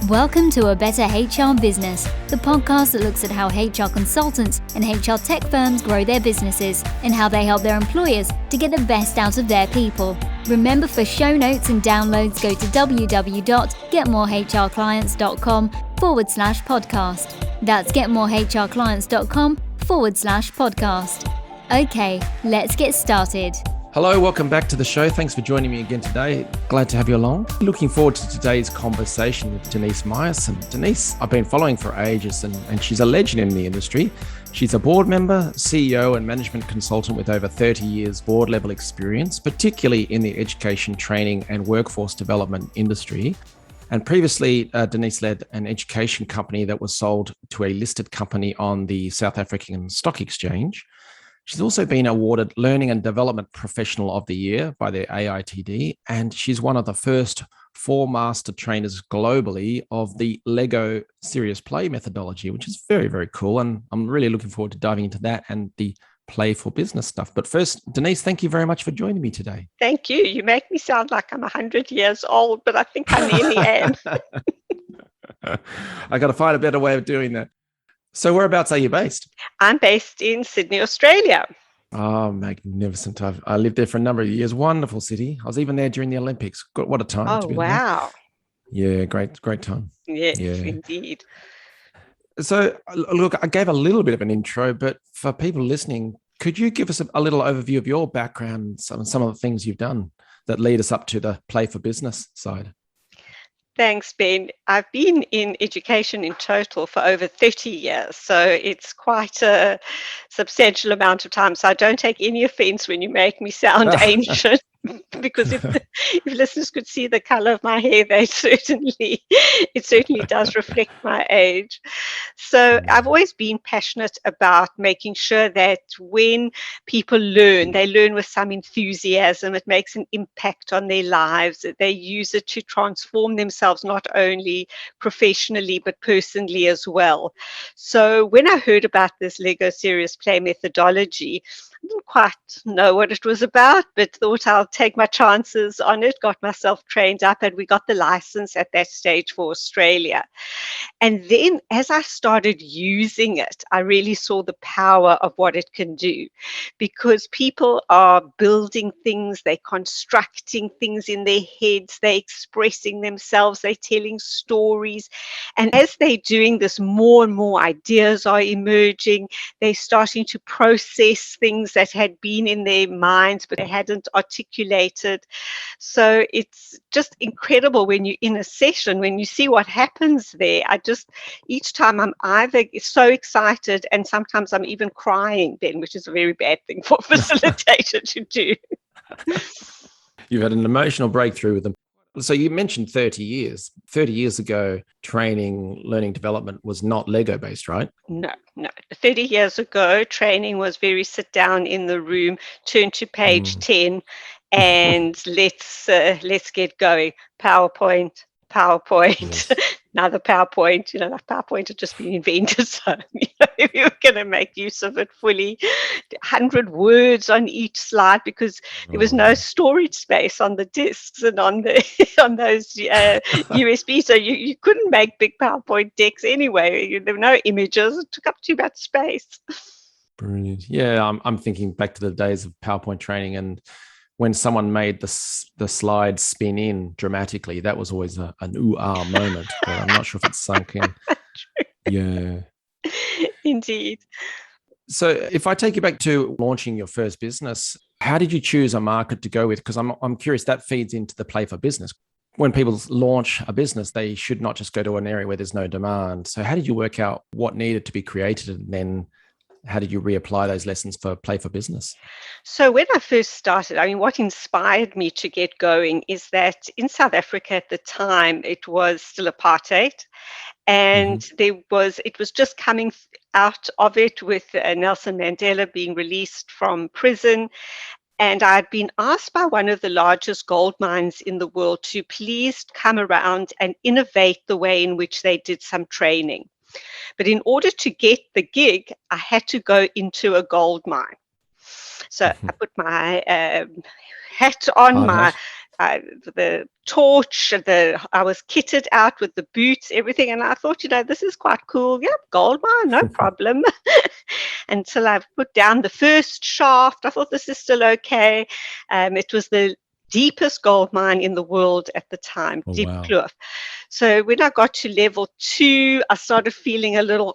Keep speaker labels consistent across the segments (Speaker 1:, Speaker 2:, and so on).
Speaker 1: Welcome to A Better HR Business, the podcast that looks at how HR consultants and HR tech firms grow their businesses and how they help their employers to get the best out of their people. Remember, for show notes and downloads, go to www.getmorehrclients.com/podcast. That's getmorehrclients.com/podcast. Okay, let's get started.
Speaker 2: Hello, welcome back to the show. Thanks for joining me again today. Glad to have you along. Looking forward to today's conversation with Denise Meyerson. Denise, I've been following for ages and she's a legend in the industry. She's a board member, CEO and management consultant with over 30 years board level experience, particularly in the education, training and workforce development industry. And previously, Denise led an education company that was sold to a listed company on the South African Stock Exchange. She's also been awarded Learning and Development Professional of the Year by the AITD, and she's one of the first 4 master trainers globally of the Lego Serious Play methodology, which is very, very cool. And I'm really looking forward to diving into that and the play for business stuff. But first, Denise, thank you very much for joining me today.
Speaker 3: Thank you. You make me sound like I'm 100 years old, but I think I nearly am.
Speaker 2: I got to find a better way of doing that. So whereabouts are you based?
Speaker 3: I'm based in Sydney, Australia.
Speaker 2: Oh, magnificent. I lived there for a number of years. Wonderful city. I was even there during the Olympics. What a time to be there.
Speaker 3: Wow.
Speaker 2: Yeah, great time.
Speaker 3: Yes,
Speaker 2: Yeah.
Speaker 3: indeed.
Speaker 2: So look, I gave a little bit of an intro, but for people listening, could you give us a little overview of your background, some of the things you've done that lead us up to the play for business side?
Speaker 3: Thanks, Ben. I've been in education in total for over 30 years, so it's quite a substantial amount of time. So I don't take any offense when you make me sound ancient, because if listeners could see the color of my hair, it certainly does reflect my age. So I've always been passionate about making sure that when people learn, they learn with some enthusiasm. It makes an impact on their lives. That they use it to transform themselves, not only professionally, but personally as well. So when I heard about this Lego Serious Play methodology, I didn't quite know what it was about, but thought I'll take my chances on it, got myself trained up, and we got the license at that stage for Australia. And then as I started using it, I really saw the power of what it can do, because people are building things, they're constructing things in their heads, they're expressing themselves, they're telling stories. And as they're doing this, more and more ideas are emerging. They're starting to process things that had been in their minds, but they hadn't articulated. So it's just incredible when you're in a session, when you see what happens there. Each time I'm either so excited and sometimes I'm even crying then, which is a very bad thing for a facilitator to do.
Speaker 2: You've had an emotional breakthrough with them. So you mentioned 30 years. 30 years ago, training, learning, development was not Lego based, right?
Speaker 3: No. 30 years ago, training was very sit down in the room, turn to page 10, and let's get going. PowerPoint.
Speaker 2: Yes.
Speaker 3: Another PowerPoint. That PowerPoint had just been invented, so if you were going to make use of it fully, 100 words on each slide, because there was no storage space on the discs and on those USB, so you couldn't make big PowerPoint decks anyway. There were no images. It took up too much space.
Speaker 2: Brilliant. Yeah, I'm thinking back to the days of PowerPoint training, and when someone made the slide spin in dramatically, that was always an ooh-ah moment. But I'm not sure if it's sunk in. Yeah.
Speaker 3: Indeed.
Speaker 2: So if I take you back to launching your first business, how did you choose a market to go with? Because I'm curious, that feeds into the play for business. When people launch a business, they should not just go to an area where there's no demand. So how did you work out what needed to be created, and then how did you reapply those lessons for play for business?
Speaker 3: So when I first started, what inspired me to get going is that in South Africa at the time, it was still apartheid, and it was just coming out of it with Nelson Mandela being released from prison. And I'd been asked by one of the largest gold mines in the world to please come around and innovate the way in which they did some training. But in order to get the gig, I had to go into a gold mine. So I put my hat on, my the torch, I was kitted out with the boots, everything. And I thought, this is quite cool. Yeah, gold mine, no problem. Until I put down the first shaft, I thought this is still okay. It was the deepest gold mine in the world at the time,
Speaker 2: Oh,
Speaker 3: Deep
Speaker 2: wow.
Speaker 3: Kloof. So when I got to level 2, I started feeling a little,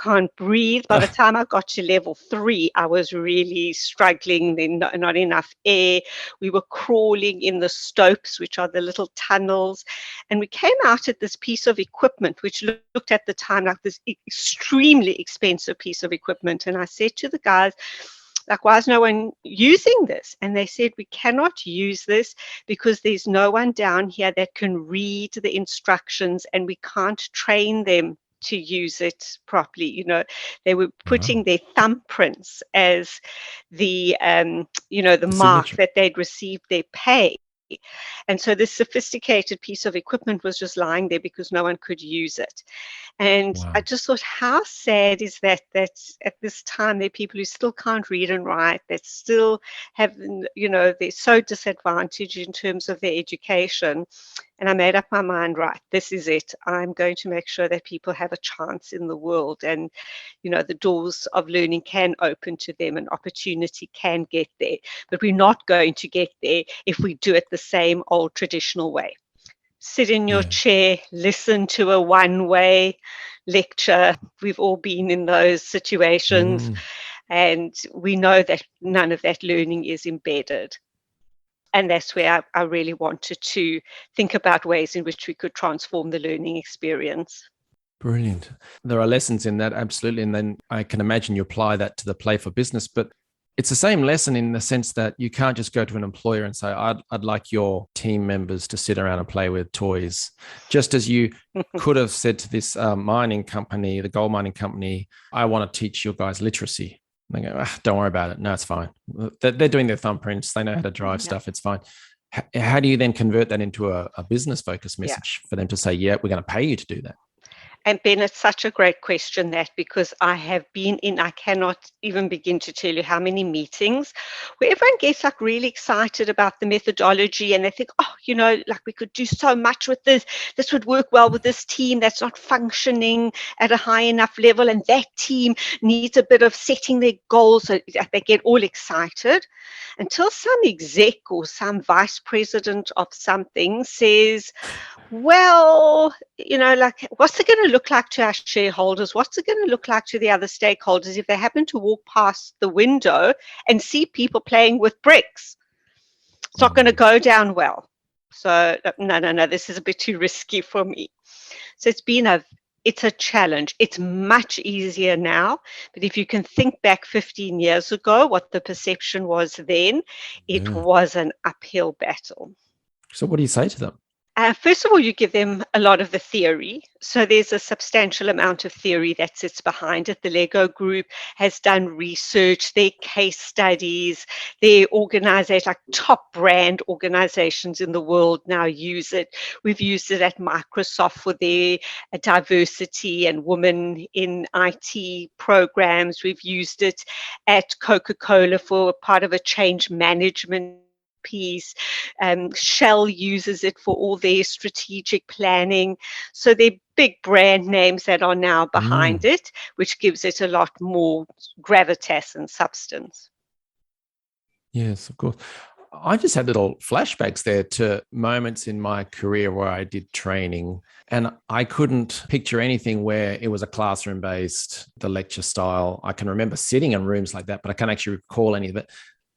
Speaker 3: can't breathe. By the time I got to level 3, I was really struggling. Then not enough air. We were crawling in the stopes, which are the little tunnels. And we came out at this piece of equipment, which looked at the time like this extremely expensive piece of equipment. And I said to the guys, like, why is no one using this? And they said, we cannot use this because there's no one down here that can read the instructions, and we can't train them to use it properly. They were putting their thumbprints as the the mark
Speaker 2: signature.
Speaker 3: that they'd received their pay. And so this sophisticated piece of equipment was just lying there because no one could use it. And I
Speaker 2: Wow.
Speaker 3: just thought, how sad is that at this time there are people who still can't read and write, that still have, they're so disadvantaged in terms of their education. And I made up my mind, right, this is it. I'm going to make sure that people have a chance in the world, and, the doors of learning can open to them and opportunity can get there. But we're not going to get there if we do it the same old traditional way. Sit in your
Speaker 2: Yeah.
Speaker 3: chair, listen to a one-way lecture. We've all been in those situations, and we know that none of that learning is embedded. And that's where I really wanted to think about ways in which we could transform the learning experience.
Speaker 2: Brilliant. There are lessons in that, absolutely. And then I can imagine you apply that to the Play for Business, but it's the same lesson in the sense that you can't just go to an employer and say, I'd like your team members to sit around and play with toys. Just as you could have said to this mining company, the gold mining company, I want to teach you guys literacy. And they go, don't worry about it. No, it's fine. They're doing their thumbprints. They know how to drive stuff. It's fine. How do you then convert that into a business-focused message for them to say, yeah, we're going to pay you to do that?
Speaker 3: And Ben, it's such a great question, that because I have been in, I cannot even begin to tell you how many meetings where everyone gets like really excited about the methodology, and they think, like we could do so much with this. This would work well with this team that's not functioning at a high enough level, and that team needs a bit of setting their goals. So they get all excited until some exec or some vice president of something says, well, like, what's it going to look like to our shareholders? What's it going to look like to the other stakeholders if they happen to walk past the window and see people playing with bricks? It's not going to go down well. So no, this is a bit too risky for me. So it's a challenge. It's much easier now, but if you can think back 15 years ago, what the perception was then, it was an uphill battle.
Speaker 2: So what do you say to them?
Speaker 3: First of all, you give them a lot of the theory. So there's a substantial amount of theory that sits behind it. The Lego group has done research, their case studies, their organization, like top brand organizations in the world now use it. We've used it at Microsoft for their diversity and women in IT programs. We've used it at Coca-Cola for part of a change management piece. Shell uses it for all their strategic planning. So they're big brand names that are now behind it, which gives it a lot more gravitas and substance.
Speaker 2: Yes, of course. I just had little flashbacks there to moments in my career where I did training, and I couldn't picture anything where it was a classroom-based, the lecture style. I can remember sitting in rooms like that, but I can't actually recall any of it.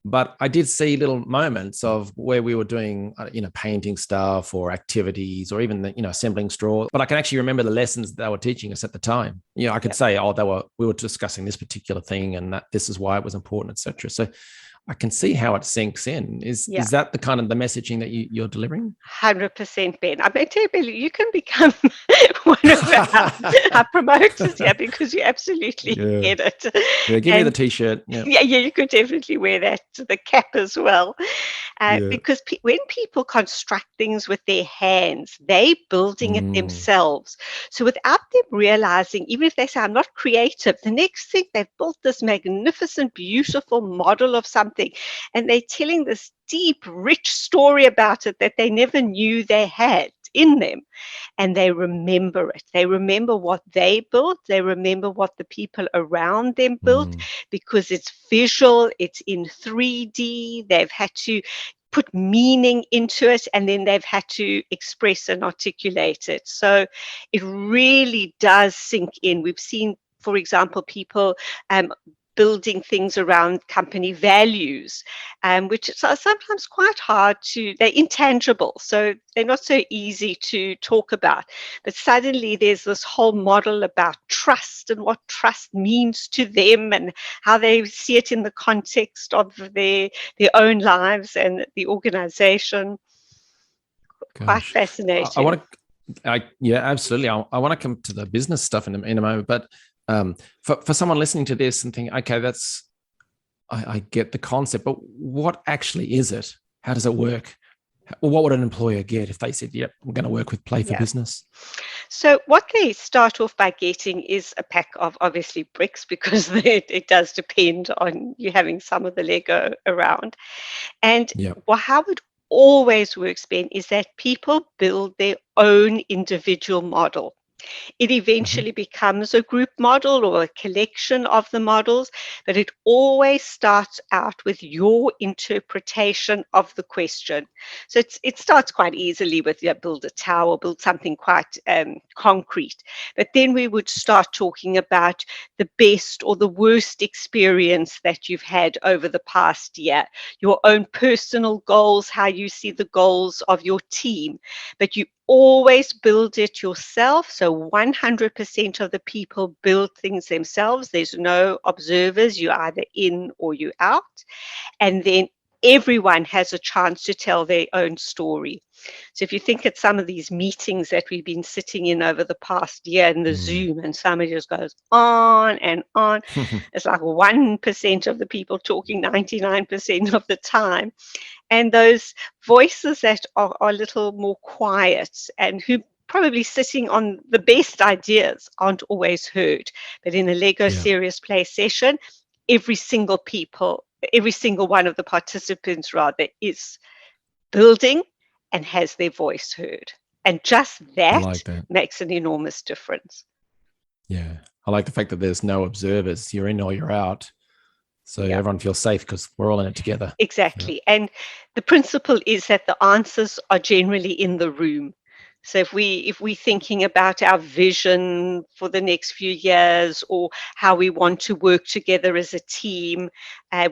Speaker 2: But I did see little moments of where we were doing, painting stuff or activities, or even assembling straw. But I can actually remember the lessons they were teaching us at the time. I could say, we were discussing this particular thing, and that this is why it was important, etc. So I can see how it sinks in. Is that the kind of the messaging that you're delivering?
Speaker 3: 100%, Ben. I may tell you, Billy, you can become one of our promoters here, because you absolutely get it.
Speaker 2: Yeah, give me the T-shirt.
Speaker 3: Yeah, you could definitely wear that, the cap as well. Because when people construct things with their hands, they're building it themselves. So without them realizing, even if they say, I'm not creative, the next thing they've built this magnificent, beautiful model of something something, and they're telling this deep, rich story about it that they never knew they had in them. And they remember it. They remember what they built. They remember what the people around them built, because it's visual, it's in 3D. They've had to put meaning into it, and then they've had to express and articulate it. So it really does sink in. We've seen, for example, people building things around company values, which are sometimes quite hard to, they're intangible, so they're not so easy to talk about. But suddenly there's this whole model about trust and what trust means to them and how they see it in the context of their own lives and the organization. Quite
Speaker 2: Gosh, I
Speaker 3: fascinating.
Speaker 2: want to, yeah, absolutely. I want to come to the business stuff in a moment, but for someone listening to this and thinking, okay, I get the concept, but what actually is it? How does it work? What would an employer get if they said, yep, I'm going to work with Play for Business?
Speaker 3: So what they start off by getting is a pack of, obviously, bricks, because it does depend on you having some of the Lego around. And how it always works, Ben, is that people build their own individual model. It eventually becomes a group model or a collection of the models, but it always starts out with your interpretation of the question. So it starts quite easily with build a tower, build something quite concrete. But then we would start talking about the best or the worst experience that you've had over the past year, your own personal goals, how you see the goals of your team. But you always build it yourself. So 100% of the people build things themselves. There's no observers. You're either in or you're out. And then everyone has a chance to tell their own story. So if you think at some of these meetings that we've been sitting in over the past year in the Zoom, and somebody just goes on and on, it's like 1% of the people talking 99% of the time. And those voices that are a little more quiet and who probably sitting on the best ideas aren't always heard. But in a Lego Serious Play session, every single one of the participants rather is building and has their voice heard. And just that makes an enormous difference.
Speaker 2: Yeah. I like the fact that there's no observers. You're in or you're out. So everyone feels safe because we're all in it together.
Speaker 3: Exactly. And the principle is that the answers are generally in the room. So if we're thinking about our vision for the next few years, or how we want to work together as a team,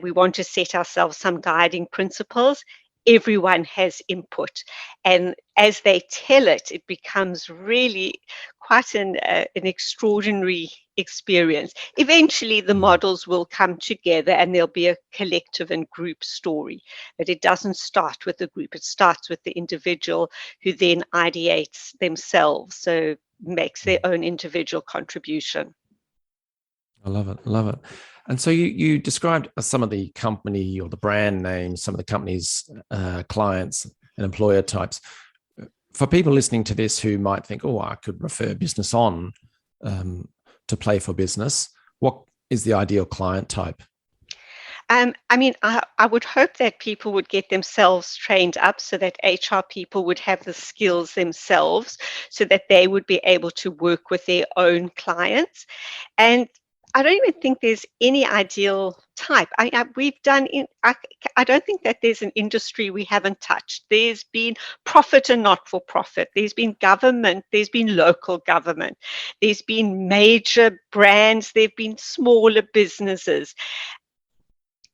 Speaker 3: we want to set ourselves some guiding principles, everyone has input. And as they tell it, it becomes really quite an extraordinary experience. Eventually, the models will come together and there'll be a collective and group story. But it doesn't start with the group. It starts with the individual, who then ideates themselves, so makes their own individual contribution.
Speaker 2: I love it. Love it. And so you described some of the company or the brand names, some of the company's clients and employer types. For people listening to this who might think, oh, I could refer business on to Play for Business, what is the ideal client type?
Speaker 3: I mean, I would hope that people would get themselves trained up so that HR people would have the skills themselves so that they would be able to work with their own clients. And I don't even think there's any ideal type. I don't think that there's an industry we haven't touched. There's been profit and not for profit. There's been government. There's been local government. There's been major brands. There've been smaller businesses.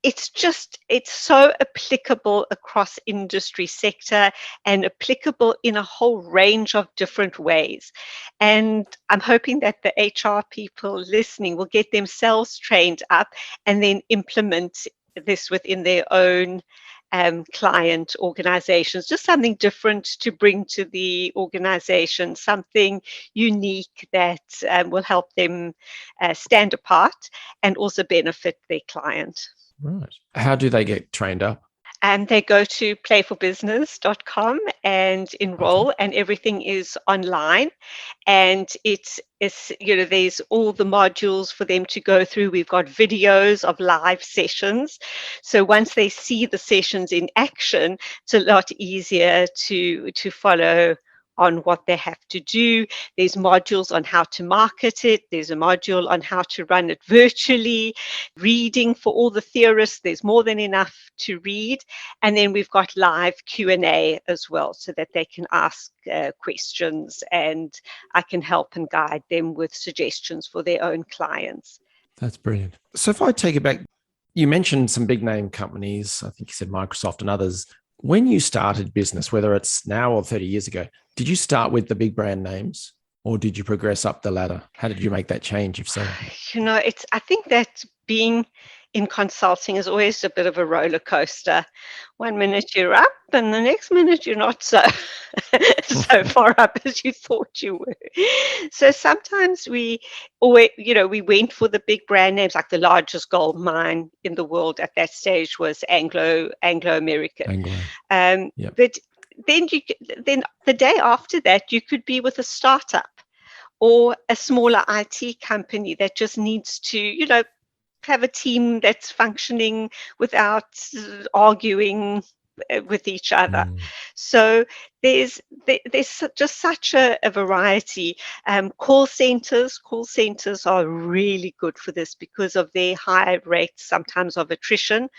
Speaker 3: It's so applicable across industry sector and applicable in a whole range of different ways. And I'm hoping that the HR people listening will get themselves trained up and then implement this within their own client organizations, just something different to bring to the organization, something unique that will help them stand apart and also benefit their client.
Speaker 2: Right. How do they get trained up?
Speaker 3: And they go to playforbusiness.com and
Speaker 2: Okay.
Speaker 3: enroll, and everything is online. And there's all the modules for them to go through. We've got videos of live sessions. So once they see the sessions in action, it's a lot easier to follow on what they have to do. There's modules on how to market it. There's a module on how to run it virtually, reading for all the theorists. There's more than enough to read. And then we've got live Q&A as well, so that they can ask questions, and I can help and guide them with suggestions for their own clients.
Speaker 2: That's brilliant. So if I take it back, you mentioned some big name companies. I think you said Microsoft and others. When you started business, whether it's now or 30 years ago, did you start with the big brand names or did you progress up the ladder? How did you make that change, if so?
Speaker 3: I think that being in consulting is always a bit of a roller coaster. One minute you're up and the next minute you're not so so far up as you thought you were. So sometimes we went for the big brand names, like the largest gold mine in the world at that stage was Anglo-American.
Speaker 2: Anglo. Yep.
Speaker 3: But then the day after that, you could be with a startup or a smaller IT company that just needs to, have a team that's functioning without arguing with each other. So there's just such a variety. Call centers are really good for this because of their high rates sometimes of attrition.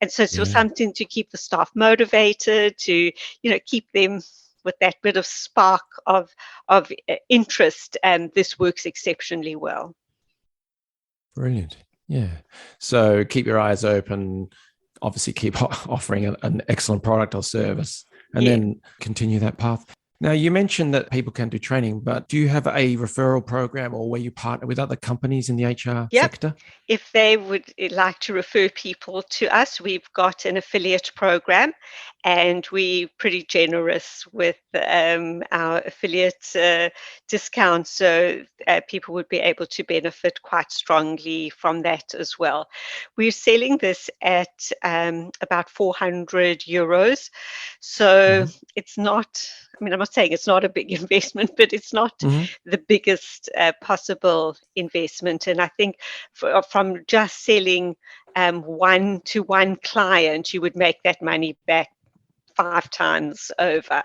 Speaker 3: And so it's just something to keep the staff motivated, to keep them with that bit of spark of interest, and this works exceptionally well.
Speaker 2: Brilliant. Yeah. So keep your eyes open, obviously keep offering an excellent product or service, and then continue that path. Now, you mentioned that people can do training, but do you have a referral program or where you partner with other companies in the HR sector?
Speaker 3: If they would like to refer people to us, we've got an affiliate program, and we're pretty generous with our affiliate discounts. So people would be able to benefit quite strongly from that as well. We're selling this at about €400. So it's not, I'm not saying it's not a big investment, but it's not the biggest possible investment. And I think from just selling one-to-one client, you would make that money back 5 times over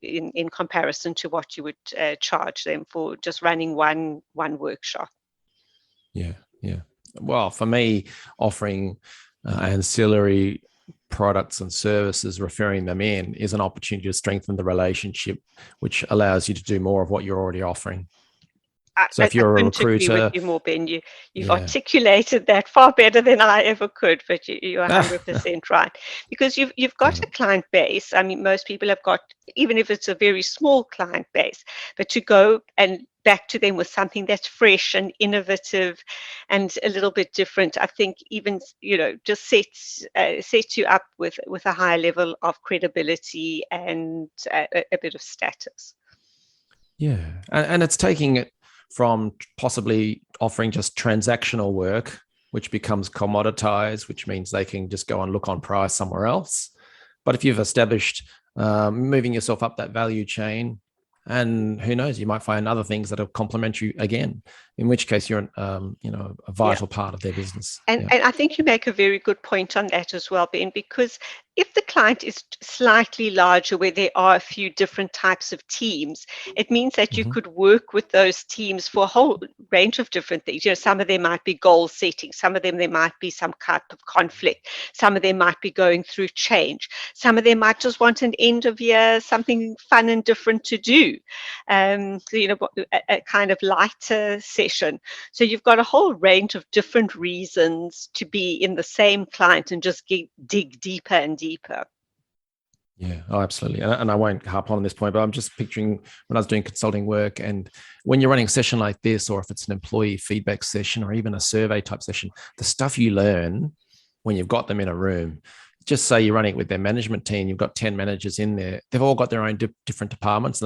Speaker 3: in comparison to what you would charge them for just running one workshop.
Speaker 2: Yeah. Well, for me, offering ancillary products and services, referring them in, is an opportunity to strengthen the relationship, which allows you to do more of what you're already offering. So if you're a recruiter,
Speaker 3: agree with you more, Ben. You've articulated that far better than I ever could, but you're 100% right. Because you've got a client base. Most people have got, even if it's a very small client base, but to go and back to them with something that's fresh and innovative and a little bit different, I think even just sets you up with a higher level of credibility and a bit of status.
Speaker 2: Yeah, and it's taking it from possibly offering just transactional work, which becomes commoditized, which means they can just go and look on price somewhere else. But if you've established moving yourself up that value chain, and who knows, you might find other things that are complementary again, in which case you're a vital part of their business.
Speaker 3: And I think you make a very good point on that as well, Ben, because if the client is slightly larger, where there are a few different types of teams, it means that you could work with those teams for a whole range of different things. Some of them might be goal setting, some of them there might be some type of conflict, some of them might be going through change, some of them might just want an end of year, something fun and different to do, a kind of lighter session. So you've got a whole range of different reasons to be in the same client and just dig deeper and deeper.
Speaker 2: Yeah, absolutely. And I won't harp on this point, but I'm just picturing when I was doing consulting work, and when you're running a session like this, or if it's an employee feedback session or even a survey type session, the stuff you learn when you've got them in a room, just say you're running it with their management team, you've got 10 managers in there, they've all got their own different departments.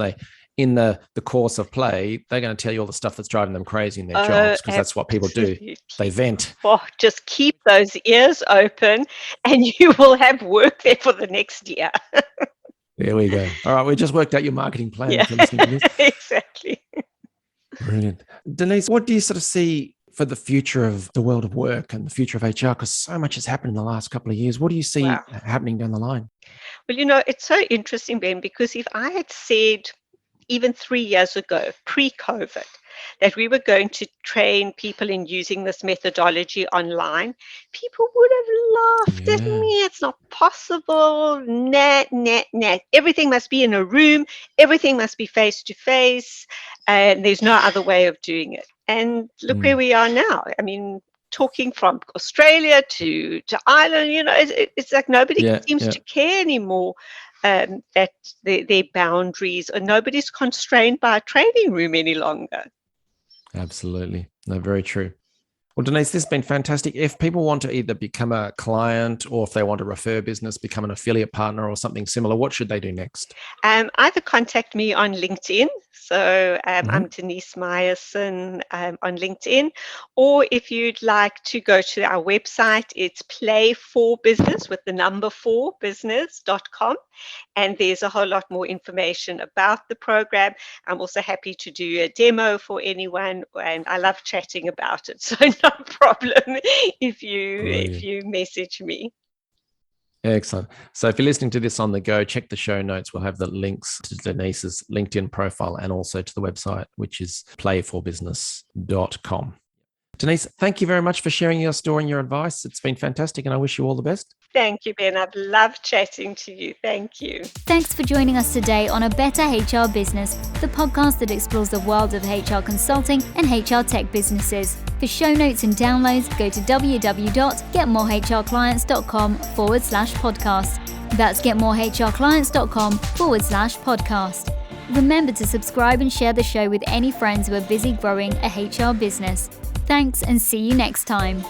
Speaker 2: in the course of play, they're going to tell you all the stuff that's driving them crazy in their
Speaker 3: Oh,
Speaker 2: jobs, because that's what people do.
Speaker 3: absolutely.
Speaker 2: They vent.
Speaker 3: Oh, just keep those ears open and you will have work there for the next year.
Speaker 2: There we go. All right, we just worked out your marketing plan
Speaker 3: Yeah,
Speaker 2: if you're listening to this.
Speaker 3: exactly.
Speaker 2: Brilliant. Denise, what do you sort of see for the future of the world of work and the future of HR? Because so much has happened in the last couple of years. What do you see
Speaker 3: Wow.
Speaker 2: happening down the line?
Speaker 3: Well, it's so interesting, Ben, because if I had said even 3 years ago, pre-COVID, that we were going to train people in using this methodology online, people would have laughed at
Speaker 2: Yeah.
Speaker 3: me. It's not possible. Nah, nah, nah. Everything must be in a room. Everything must be face to face. And there's no other way of doing it. And look where we are now. I mean, talking from Australia to Ireland, it's like nobody seems to care anymore. That their boundaries, and nobody's constrained by a training room any longer.
Speaker 2: Absolutely. No, very true. Well, Denise, this has been fantastic. If people want to either become a client or if they want to refer business, become an affiliate partner or something similar, what should they do next?
Speaker 3: Either contact me on LinkedIn. So
Speaker 2: Mm-hmm.
Speaker 3: I'm Denise Meyerson on LinkedIn. Or if you'd like to go to our website, it's play4business with the number 4business.com. And there's a whole lot more information about the program. I'm also happy to do a demo for anyone, and I love chatting about it. So no problem if you message me.
Speaker 2: Excellent. So if you're listening to this on the go, check the show notes. We'll have the links to Denise's LinkedIn profile and also to the website, which is play4business.com. Denise, thank you very much for sharing your story and your advice. It's been fantastic, and I wish you all the best.
Speaker 3: Thank you, Ben. I've loved chatting to you. Thank you.
Speaker 1: Thanks for joining us today on A Better HR Business, the podcast that explores the world of HR consulting and HR tech businesses. For show notes and downloads, go to www.getmorehrclients.com/podcast. That's getmorehrclients.com/podcast. Remember to subscribe and share the show with any friends who are busy growing a HR business. Thanks, and see you next time.